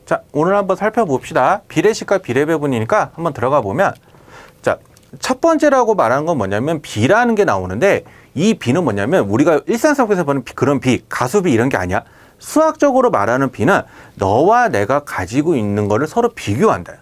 자, 오늘 한번 살펴봅시다. 비례식과 비례배분이니까 한번 들어가 보면, 자, 첫 번째라고 말하는 건 뭐냐면 비라는 게 나오는데, 이 비는 뭐냐면 우리가 일상생활에서 보는 그런 비, 가수비 이런 게 아니야. 수학적으로 말하는 비는 너와 내가 가지고 있는 거를 서로 비교한다.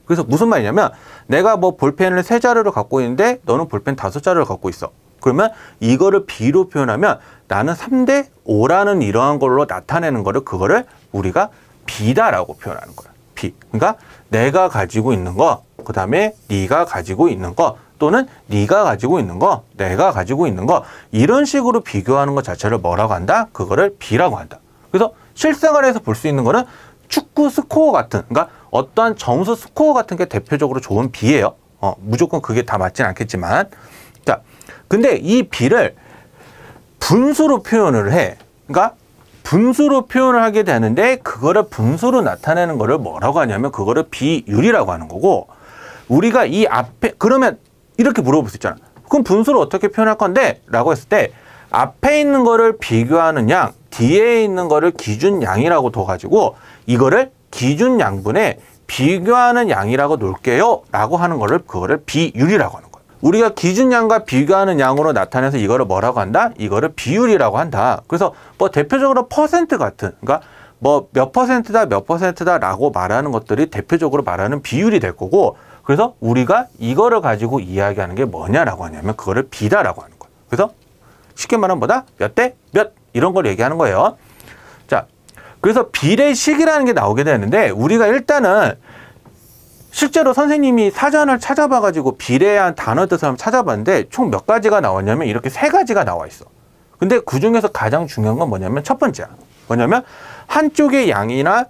그래서 무슨 말이냐면 내가 뭐 볼펜을 3자루를 갖고 있는데 너는 볼펜 5자루를 갖고 있어. 그러면 이거를 비로 표현하면 나는 3대 5라는 이러한 걸로 나타내는 거를, 그거를 우리가 비다라고 표현하는 거야. 비. 그러니까 내가 가지고 있는 거, 그 다음에 네가 가지고 있는 거, 또는 네가 가지고 있는 거, 내가 가지고 있는 거, 이런 식으로 비교하는 것 자체를 뭐라고 한다? 그거를 비라고 한다. 그래서 실생활에서 볼 수 있는 거는 축구 스코어 같은, 그러니까 어떠한 점수 스코어 같은 게 대표적으로 좋은 비예요. 무조건 그게 다 맞진 않겠지만. 자, 근데 이 비를 분수로 표현을 해. 그러니까 분수로 표현을 하게 되는데, 그거를 분수로 나타내는 거를 뭐라고 하냐면 그거를 비율이라고 하는 거고, 우리가 이 앞에, 그러면 이렇게 물어볼 수 있잖아. 그럼 분수를 어떻게 표현할 건데? 라고 했을 때 앞에 있는 거를 비교하는 양, 뒤에 있는 거를 기준 양이라고 둬가지고 이거를 기준 양분에 비교하는 양이라고 놓을게요 라고 하는 거를, 그거를 비율이라고 하는 거야. 우리가 기준 양과 비교하는 양으로 나타내서 이거를 뭐라고 한다? 이거를 비율이라고 한다. 그래서 뭐 대표적으로 퍼센트 같은, 그러니까 뭐 몇 퍼센트다 몇 퍼센트다 라고 말하는 것들이 대표적으로 말하는 비율이 될 거고, 그래서 우리가 이거를 가지고 이야기하는 게 뭐냐라고 하냐면 그거를 비다라고 하는 거예요. 그래서 쉽게 말하면 뭐다? 몇 대 몇, 이런 걸 얘기하는 거예요. 자, 그래서 비례식이라는 게 나오게 되는데, 우리가 일단은 실제로 선생님이 사전을 찾아봐 가지고 비례한 단어 뜻을 한번 찾아봤는데 총 몇 가지가 나왔냐면 이렇게 3가지가 나와 있어. 근데 그 중에서 가장 중요한 건 뭐냐면 첫 번째야. 뭐냐면 한쪽의 양이나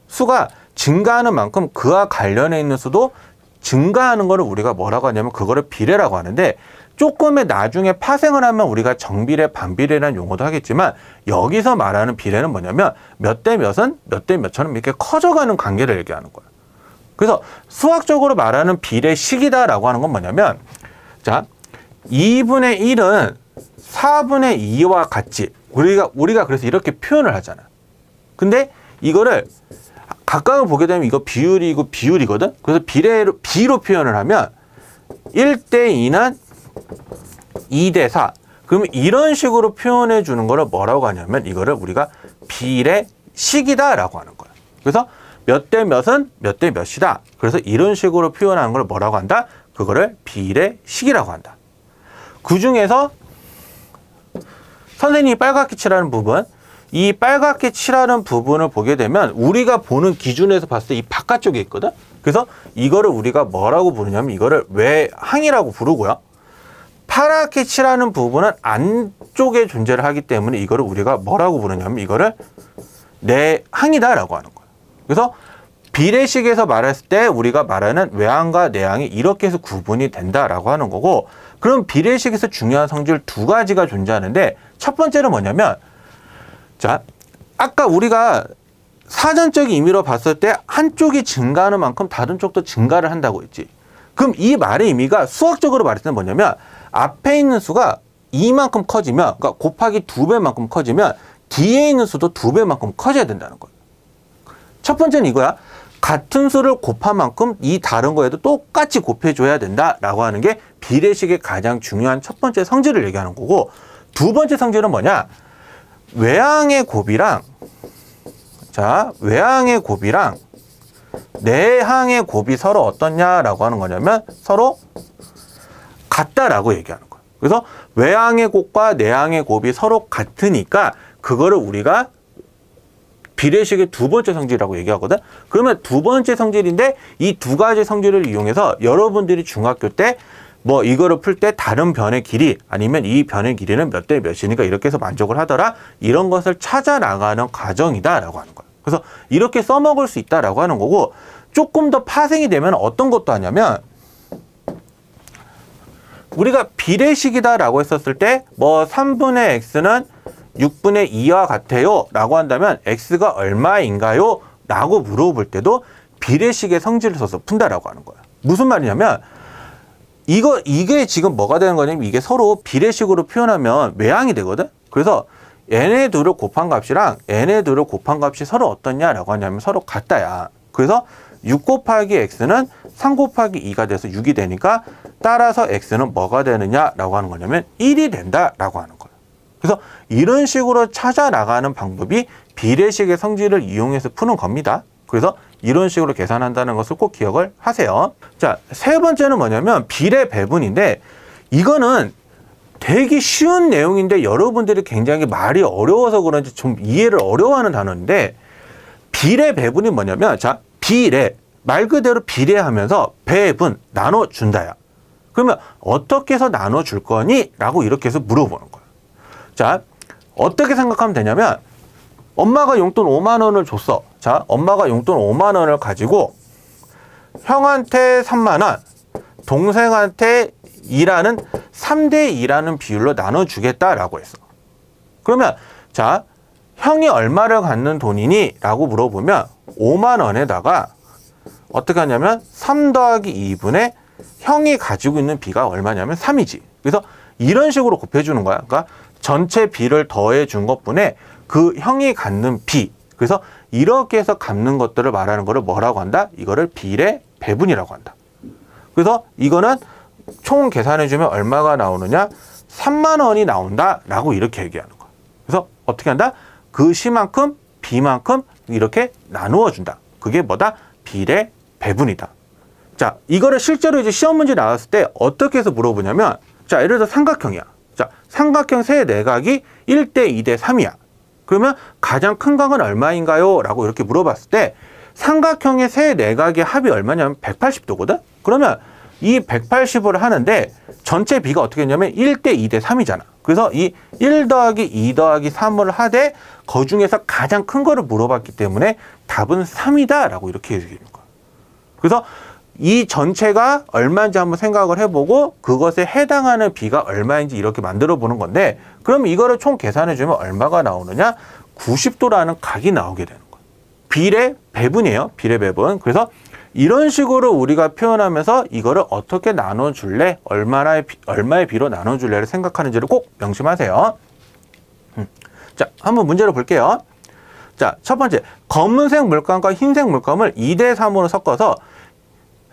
수가 증가하는 만큼 그와 관련해 있는 수도 증가하는 거를 우리가 뭐라고 하냐면 그거를 비례라고 하는데, 조금의 나중에 파생을 하면 우리가 정비례, 반비례라는 용어도 하겠지만, 여기서 말하는 비례는 뭐냐면 몇 대 몇은 몇 대 몇처럼 이렇게 커져가는 관계를 얘기하는 거야. 그래서 수학적으로 말하는 비례식이다라고 하는 건 뭐냐면, 자, 2분의 1은 4분의 2와 같이, 우리가 그래서 이렇게 표현을 하잖아. 근데 이거를 각각을 보게 되면 이거 비율이고 비율이거든. 그래서 비로 표현을 하면 1대 2는 2대 4. 그러면 이런 식으로 표현해 주는 거를 뭐라고 하냐면 이거를 우리가 비례식이다라고 하는 거야. 그래서 몇 대 몇은 몇 대 몇이다. 그래서 이런 식으로 표현하는 걸 뭐라고 한다? 그거를 비례식이라고 한다. 그 중에서 선생님이 빨갛게 칠하는 부분, 이 빨갛게 칠하는 부분을 보게 되면 우리가 보는 기준에서 봤을 때 이 바깥쪽에 있거든. 그래서 이거를 우리가 뭐라고 부르냐면 이거를 외항이라고 부르고요. 파랗게 칠하는 부분은 안쪽에 존재를 하기 때문에 이거를 우리가 뭐라고 부르냐면 이거를 내항이다라고 하는 거예요. 그래서 비례식에서 말했을 때 우리가 말하는 외항과 내항이 이렇게 해서 구분이 된다라고 하는 거고, 그럼 비례식에서 중요한 성질 2가지가 존재하는데, 첫 번째는 뭐냐면, 자, 아까 우리가 사전적인 의미로 봤을 때 한쪽이 증가하는 만큼 다른 쪽도 증가를 한다고 했지. 그럼 이 말의 의미가 수학적으로 말했을 때는 뭐냐면, 앞에 있는 수가 이만큼 커지면, 그러니까 곱하기 2배만큼 커지면 뒤에 있는 수도 2배만큼 커져야 된다는 거예요. 첫 번째는 이거야. 같은 수를 곱한 만큼 이 다른 거에도 똑같이 곱해줘야 된다라고 하는 게 비례식의 가장 중요한 첫 번째 성질을 얘기하는 거고, 두 번째 성질은 뭐냐? 외항의 곱이랑, 자, 외항의 곱이랑 내항의 곱이 서로 어떻냐라고 하는 거냐면 서로 같다라고 얘기하는 거예요. 그래서 외항의 곱과 내항의 곱이 서로 같으니까 그거를 우리가 비례식의 2번째 성질이라고 얘기하거든. 그러면 2번째 성질인데 이 2가지 성질을 이용해서 여러분들이 중학교 때 뭐 이거를 풀 때 다른 변의 길이, 아니면 이 변의 길이는 몇 대 몇이니까 이렇게 해서 만족을 하더라, 이런 것을 찾아 나가는 과정이다라고 하는 거예요. 그래서 이렇게 써먹을 수 있다라고 하는 거고, 조금 더 파생이 되면 어떤 것도 하냐면, 우리가 비례식이다라고 했었을 때 뭐 3분의 x는 6분의 2와 같아요 라고 한다면 x가 얼마인가요? 라고 물어볼 때도 비례식의 성질을 써서 푼다라고 하는 거야. 무슨 말이냐면 이게 지금 뭐가 되는 거냐면 이게 서로 비례식으로 표현하면 외항이 되거든. 그래서 얘네 둘을 곱한 값이랑 얘네 둘을 곱한 값이 서로 어떻냐라고 하냐면 서로 같다야. 그래서 6 곱하기 x는 3 곱하기 2가 돼서 6이 되니까 따라서 x는 뭐가 되느냐라고 하는 거냐면 1이 된다라고 하는 거예요. 그래서 이런 식으로 찾아 나가는 방법이 비례식의 성질을 이용해서 푸는 겁니다. 그래서 이런 식으로 계산한다는 것을 꼭 기억을 하세요. 자, 세 번째는 뭐냐면 비례 배분인데 이거는 되게 쉬운 내용인데 여러분들이 굉장히 말이 어려워서 그런지 좀 이해를 어려워하는 단어인데 비례 배분이 뭐냐면 자, 비례 말 그대로 비례하면서 배분 나눠준다야. 그러면 어떻게 해서 나눠줄 거니? 라고 이렇게 해서 물어보는 거예요. 자, 어떻게 생각하면 되냐면 엄마가 용돈 5만 원을 줬어. 자, 엄마가 용돈 5만 원을 가지고 형한테 3만 원, 동생한테 2라는 3대 2라는 비율로 나눠주겠다라고 했어. 그러면 자, 형이 얼마를 갖는 돈이니? 라고 물어보면 5만 원에다가 어떻게 하냐면 3 더하기 2분의 형이 가지고 있는 비가 얼마냐면 3이지. 그래서 이런 식으로 곱해주는 거야. 그러니까 전체 비를 더해 준 것분에 그 형이 갖는 비. 그래서 이렇게 해서 갚는 것들을 말하는 거를 뭐라고 한다? 이거를 비례 배분이라고 한다. 그래서 이거는 총 계산해주면 얼마가 나오느냐? 3만 원이 나온다라고 이렇게 얘기하는 거야. 그래서 어떻게 한다? 그 시만큼 비만큼 이렇게 나누어 준다. 그게 뭐다? 비례 배분이다. 자, 이거를 실제로 이제 시험 문제 나왔을 때 어떻게 해서 물어보냐면 자, 예를 들어 삼각형이야. 자, 삼각형 세 내각이 1대 2대 3이야. 그러면 가장 큰 각은 얼마인가요? 라고 이렇게 물어봤을 때 삼각형의 세 내각의 합이 얼마냐면 180도거든? 그러면 이 180을 하는데 전체 비가 어떻게 했냐면 1대 2대 3이잖아. 그래서 이 1 더하기 2 더하기 3을 하되 그 중에서 가장 큰 거를 물어봤기 때문에 답은 3이다 라고 이렇게 얘기하는 거야. 그래서 이 전체가 얼마인지 한번 생각을 해보고 그것에 해당하는 비가 얼마인지 이렇게 만들어 보는 건데 그럼 이거를 총 계산해 주면 얼마가 나오느냐? 90도라는 각이 나오게 되는 거예요. 비례 배분이에요. 비례 배분. 그래서 이런 식으로 우리가 표현하면서 이거를 어떻게 나눠줄래? 얼마의 비로 나눠줄래를 생각하는지를 꼭 명심하세요. 자, 한번 문제를 볼게요. 자, 첫 번째. 검은색 물감과 흰색 물감을 2대 3으로 섞어서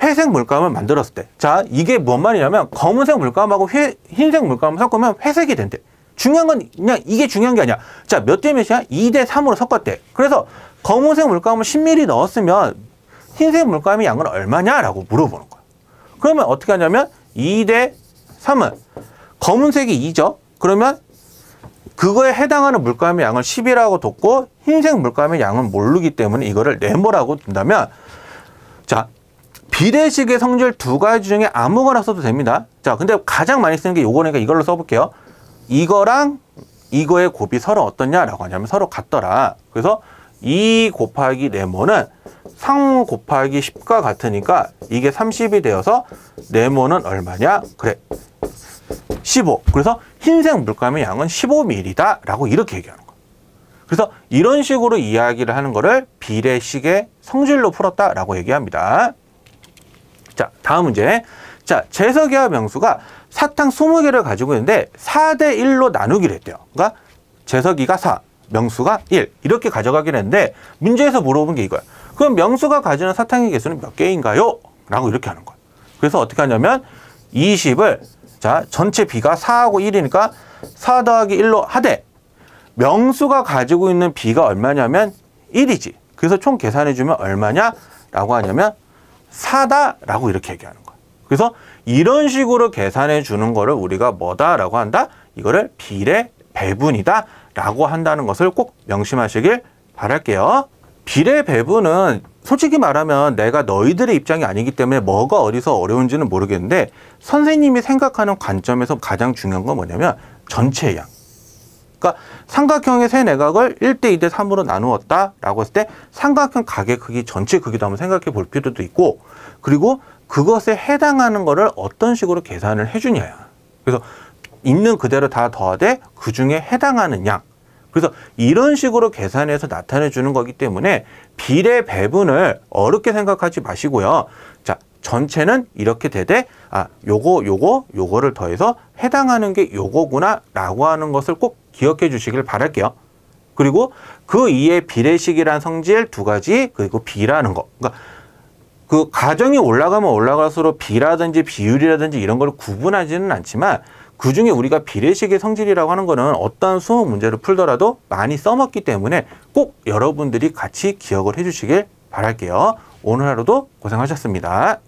회색 물감을 만들었을 때. 자, 이게 뭔 말이냐면 검은색 물감하고 흰색 물감을 섞으면 회색이 된대. 중요한 건 그냥 이게 중요한 게 아니야. 자, 몇 대 몇이야? 2대 3으로 섞었대. 그래서 검은색 물감을 10ml 넣었으면 흰색 물감의 양은 얼마냐라고 물어보는 거야. 그러면 어떻게 하냐면 2대 3은 검은색이 2죠. 그러면 그거에 해당하는 물감의 양을 10이라고 뒀고 흰색 물감의 양은 모르기 때문에 이거를 네모라고 둔다면 자, 비례식의 성질 두 가지 중에 아무거나 써도 됩니다. 자, 근데 가장 많이 쓰는 게 요거니까 이걸로 써볼게요. 이거랑 이거의 곱이 서로 어떻냐라고 하냐면 서로 같더라. 그래서 2 곱하기 네모는 3 곱하기 10과 같으니까 이게 30이 되어서 네모는 얼마냐? 그래, 15. 그래서 흰색 물감의 양은 15ml다 라고 이렇게 얘기하는 거예요. 그래서 이런 식으로 이야기를 하는 거를 비례식의 성질로 풀었다 라고 얘기합니다. 자, 다음 문제. 자, 재석이와 명수가 사탕 20개를 가지고 있는데 4대 1로 나누기로 했대요. 그러니까 재석이가 4, 명수가 1 이렇게 가져가기로 했는데 문제에서 물어본 게 이거야. 그럼 명수가 가지는 사탕의 개수는 몇 개인가요? 라고 이렇게 하는 거야. 그래서 어떻게 하냐면 20을 자, 전체 비가 4하고 1이니까 4 더하기 1로 하되 명수가 가지고 있는 비가 얼마냐면 1이지. 그래서 총 계산해주면 얼마냐? 라고 하냐면 4다 라고 이렇게 얘기하는 거야. 그래서 이런 식으로 계산해 주는 거를 우리가 뭐다 라고 한다? 이거를 비례 배분이다 라고 한다는 것을 꼭 명심하시길 바랄게요. 비례 배분은 솔직히 말하면 내가 너희들의 입장이 아니기 때문에 뭐가 어디서 어려운지는 모르겠는데 선생님이 생각하는 관점에서 가장 중요한 건 뭐냐면 전체의 양. 그러니까 삼각형의 세 내각을 1대 2대 3으로 나누었다 라고 했을 때 삼각형 각의 크기 전체 크기도 한번 생각해 볼 필요도 있고 그리고 그것에 해당하는 거를 어떤 식으로 계산을 해주냐야. 그래서 있는 그대로 다 더하되 그 중에 해당하는 양. 그래서 이런 식으로 계산해서 나타내 주는 거기 때문에 비례 배분을 어렵게 생각하지 마시고요. 자, 전체는 이렇게 되되 요거를 더해서 해당하는 게 요거구나 라고 하는 것을 꼭 기억해 주시길 바랄게요. 그리고 그 이에 비례식이란 성질 두 가지, 그리고 비라는 거. 그러니까 그 가정이 올라가면 올라갈수록 비라든지 비율이라든지 이런 걸 구분하지는 않지만 그중에 우리가 비례식의 성질이라고 하는 거는 어떤 수학 문제를 풀더라도 많이 써먹기 때문에 꼭 여러분들이 같이 기억을 해 주시길 바랄게요. 오늘 하루도 고생하셨습니다.